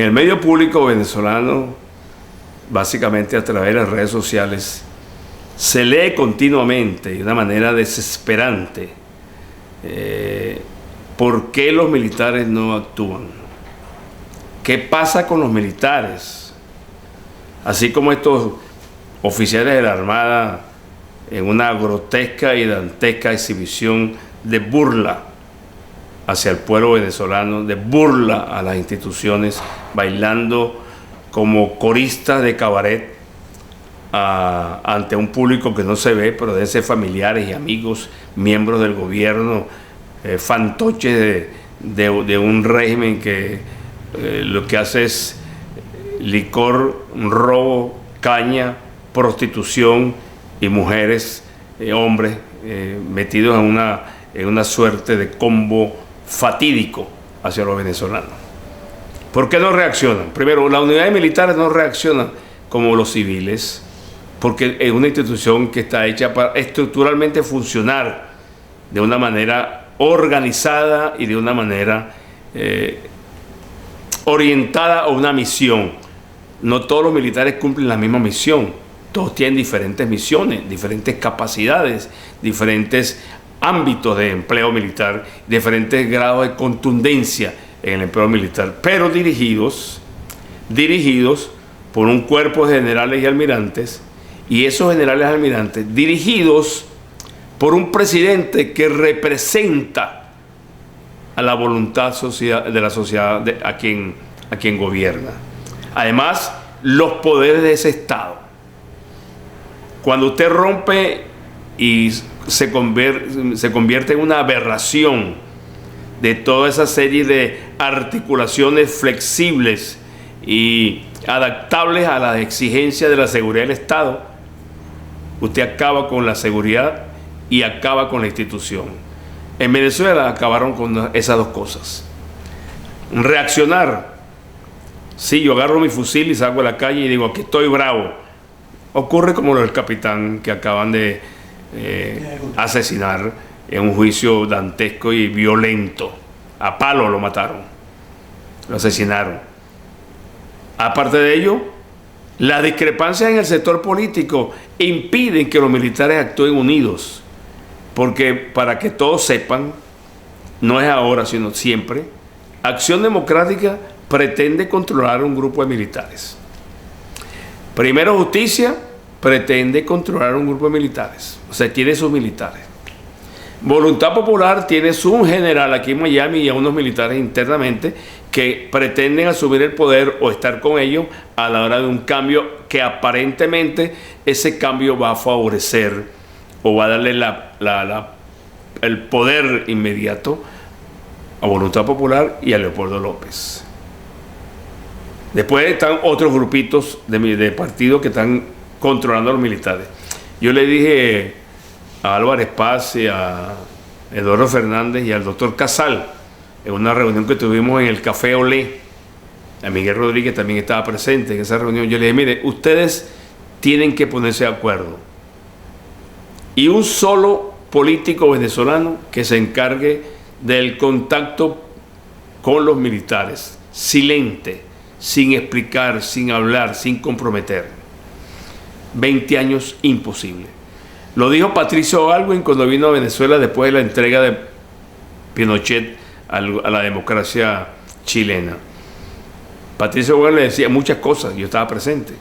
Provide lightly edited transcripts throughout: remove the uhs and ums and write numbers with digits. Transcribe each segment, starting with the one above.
En el medio público venezolano, básicamente a través de las redes sociales, se lee continuamente de una manera desesperante por qué los militares no actúan. ¿Qué pasa con los militares? Así como estos oficiales de la Armada en una grotesca y dantesca exhibición de burla hacia el pueblo venezolano, de burla a las instituciones, bailando como coristas de cabaret ante un público que no se ve, pero deben ser familiares y amigos, miembros del gobierno, fantoches de un régimen que lo que hace es licor, robo, caña, prostitución y mujeres, hombres, metidos en una suerte de combo fatídico hacia los venezolanos. ¿Por qué no reaccionan? Primero, las unidades militares no reaccionan como los civiles, porque es una institución que está hecha para estructuralmente funcionar de una manera organizada y de una manera orientada a una misión. No todos los militares cumplen la misma misión, todos tienen diferentes misiones, diferentes capacidades, diferentes ámbitos de empleo militar, diferentes grados de contundencia en el empleo militar, pero dirigidos por un cuerpo de generales y almirantes, y esos generales y almirantes dirigidos por un presidente que representa a la voluntad de la sociedad a quien gobierna. Además, los poderes de ese Estado. Cuando usted rompe y se convierte en una aberración de toda esa serie de articulaciones flexibles y adaptables a las exigencias de la seguridad del Estado, usted acaba con la seguridad y acaba con la institución. En Venezuela acabaron con esas dos cosas. Reaccionar. Sí, yo agarro mi fusil y salgo a la calle y digo, aquí estoy bravo. Ocurre como lo del capitán que acaban de asesinar en un juicio dantesco y violento. A palo lo mataron, lo asesinaron. Aparte de ello, las discrepancias en el sector político impiden que los militares actúen unidos, porque para que todos sepan, no es ahora sino siempre, Acción Democrática pretende controlar un grupo de militares. Primero Justicia pretende controlar un grupo de militares, o sea, tiene sus militares. Voluntad Popular tiene su general aquí en Miami y a unos militares internamente que pretenden asumir el poder o estar con ellos a la hora de un cambio que aparentemente ese cambio va a favorecer o va a darle el poder inmediato a Voluntad Popular y a Leopoldo López. Después están otros grupitos de partidos que están controlando a los militares. Yo le dije a Álvarez Paz y a Eduardo Fernández y al doctor Casal en una reunión que tuvimos en el Café Olé, a Miguel Rodríguez también estaba presente en esa reunión. Yo le dije, mire, ustedes tienen que ponerse de acuerdo y un solo político venezolano que se encargue del contacto con los militares, silente, sin explicar, sin hablar, sin comprometer. 20 años imposible. Lo dijo Patricio Aylwin cuando vino a Venezuela después de la entrega de Pinochet a la democracia chilena. Patricio Aylwin le decía muchas cosas, yo estaba presente.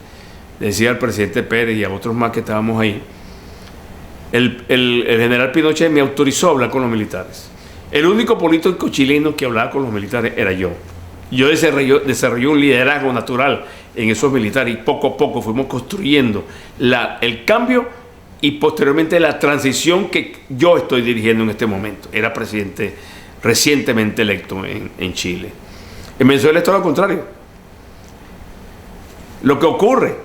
Le decía al presidente Pérez y a otros más que estábamos ahí. El general Pinochet me autorizó a hablar con los militares. El único político chileno que hablaba con los militares era yo. Yo desarrollé un liderazgo natural en esos militares y poco a poco fuimos construyendo el cambio y posteriormente la transición que yo estoy dirigiendo en este momento. Era presidente recientemente electo en Chile. En Venezuela es todo lo contrario. Lo que ocurre,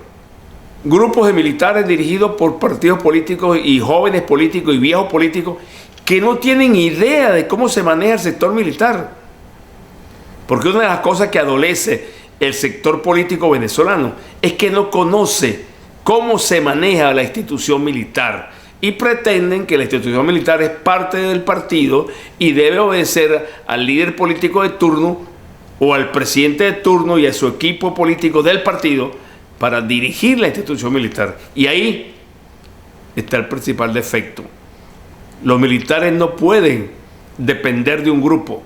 grupos de militares dirigidos por partidos políticos y jóvenes políticos y viejos políticos que no tienen idea de cómo se maneja el sector militar. Porque una de las cosas que adolece el sector político venezolano es que no conoce cómo se maneja la institución militar y pretenden que la institución militar es parte del partido y debe obedecer al líder político de turno o al presidente de turno y a su equipo político del partido para dirigir la institución militar. Y ahí está el principal defecto. Los militares no pueden depender de un grupo.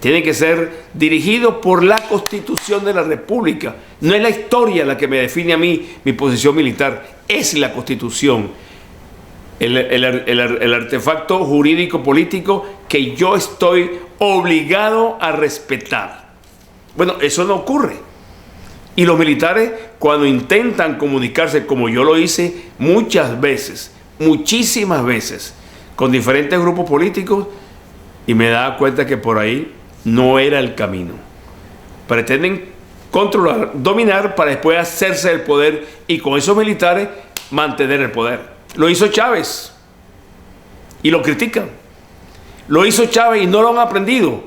Tienen que ser dirigidos por la Constitución de la República. No es la historia la que me define a mí mi posición militar, es la Constitución. El artefacto jurídico político que yo estoy obligado a respetar. Bueno, eso no ocurre. Y los militares, cuando intentan comunicarse, como yo lo hice muchas veces, muchísimas veces, con diferentes grupos políticos, y me daba cuenta que por ahí no era el camino. Pretenden controlar, dominar, para después hacerse del poder y con esos militares mantener el poder. Lo hizo Chávez y lo critican. Lo hizo Chávez y no lo han aprendido.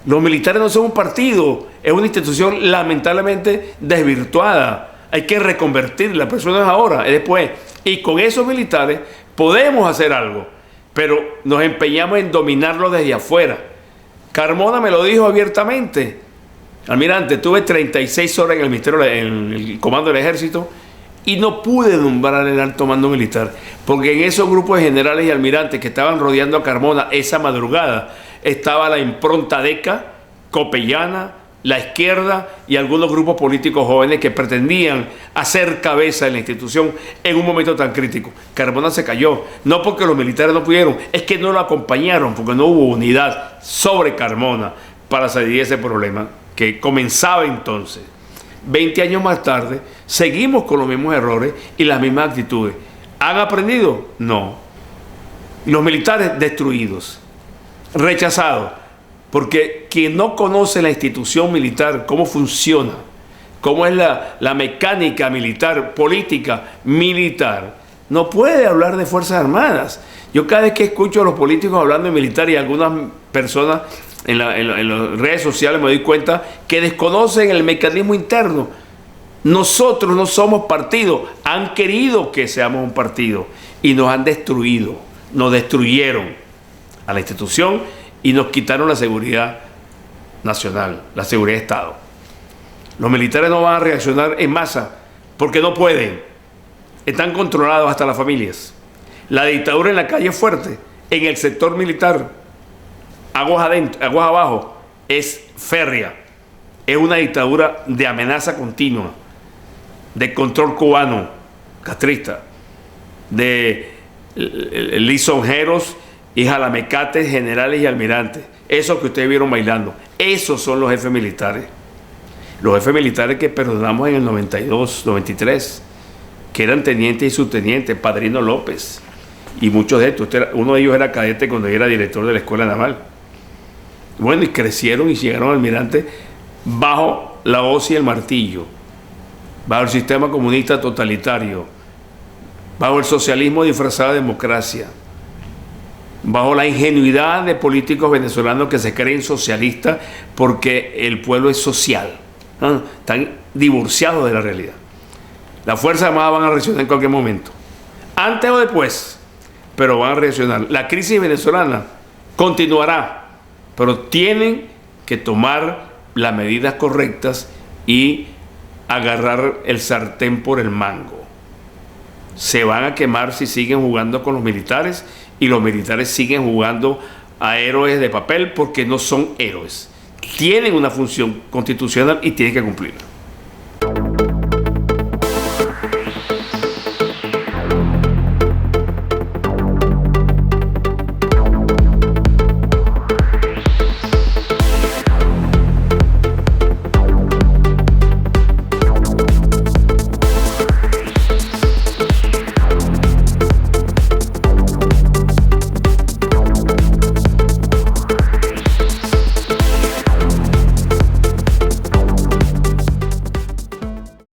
Los militares no son un partido, es una institución lamentablemente desvirtuada. Hay que reconvertir, la persona es ahora, es después. Y con esos militares podemos hacer algo, pero nos empeñamos en dominarlo desde afuera. Carmona me lo dijo abiertamente. Almirante, tuve 36 horas en el ministerio, en el comando del ejército, y no pude nombrar el alto mando militar, porque en esos grupos de generales y almirantes que estaban rodeando a Carmona esa madrugada, estaba la impronta DECA, Copellana, la izquierda y algunos grupos políticos jóvenes que pretendían hacer cabeza en la institución en un momento tan crítico. Carmona se cayó, no porque los militares no pudieron, es que no lo acompañaron, porque no hubo unidad sobre Carmona para salir de ese problema que comenzaba entonces. 20 años más tarde, seguimos con los mismos errores y las mismas actitudes. ¿Han aprendido? No. Los militares destruidos, rechazados, porque quien no conoce la institución militar, cómo funciona, cómo es la mecánica militar, política militar, no puede hablar de Fuerzas Armadas. Yo cada vez que escucho a los políticos hablando de militar y algunas personas en las redes sociales me doy cuenta que desconocen el mecanismo interno. Nosotros no somos partido, han querido que seamos un partido y nos han destruido, nos destruyeron a la institución y nos quitaron la seguridad nacional, la seguridad de Estado. Los militares no van a reaccionar en masa porque no pueden, están controlados hasta las familias. La dictadura en la calle es fuerte, en el sector militar, aguas adentro, aguas abajo, es férrea. Es una dictadura de amenaza continua, de control cubano, castrista, de lisonjeros y jalamecates, generales y almirantes. Esos que ustedes vieron bailando, esos son los jefes militares. Los jefes militares que perdonamos en el 92, 93, que eran tenientes y subtenientes, Padrino López, y muchos de estos. Uno de ellos era cadete cuando yo era director de la Escuela Naval. Bueno, y crecieron y llegaron al almirante bajo la hoz y el martillo, bajo el sistema comunista totalitario, bajo el socialismo disfrazado de democracia, bajo la ingenuidad de políticos venezolanos que se creen socialistas porque el pueblo es social, ¿no? Están divorciados de la realidad. Las Fuerzas Armadas van a reaccionar en cualquier momento, antes o después, pero van a reaccionar. La crisis venezolana continuará, pero tienen que tomar las medidas correctas y agarrar el sartén por el mango. Se van a quemar si siguen jugando con los militares, y los militares siguen jugando a héroes de papel porque no son héroes. Tienen una función constitucional y tienen que cumplirla.